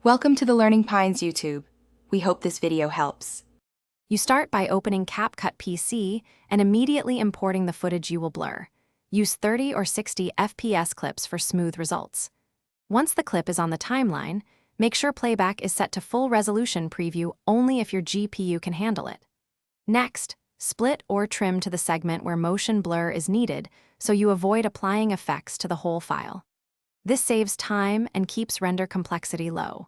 Welcome to the Learning Pines YouTube. We hope this video helps. You start by opening Capcut Pc and immediately importing the footage you will blur. Use 30 or 60 FPS clips for smooth results. Once the clip is on the timeline, make sure playback is set to full resolution preview only if your GPU can handle it. Next, split or trim to the segment where motion blur is needed so you avoid applying effects to the whole file. This saves time and keeps render complexity low.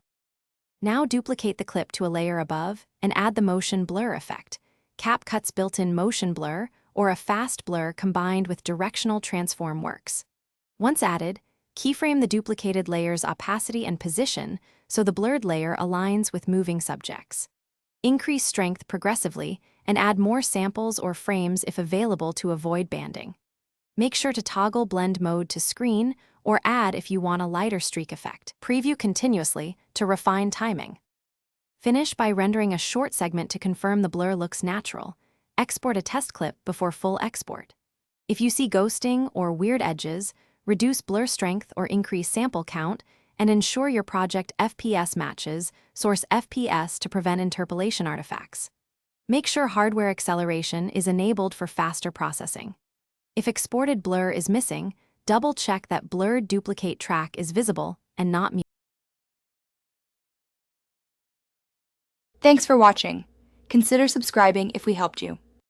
Now duplicate the clip to a layer above and add the motion blur effect, Capcut's built-in motion blur, or a fast blur combined with directional transform works. Once added, keyframe the duplicated layer's opacity and position so the blurred layer aligns with moving subjects. Increase strength progressively and add more samples or frames if available to avoid banding. Make sure to toggle blend mode to screen or add if you want a lighter streak effect. Preview continuously to refine timing. Finish by rendering a short segment to confirm the blur looks natural. Export a test clip before full export. If you see ghosting or weird edges, reduce blur strength or increase sample count, and ensure your project FPS matches source FPS to prevent interpolation artifacts. Make sure hardware acceleration is enabled for faster processing. If exported blur is missing, double-check that blurred duplicate track is visible and not muted. Thanks for watching. Consider subscribing if we helped you.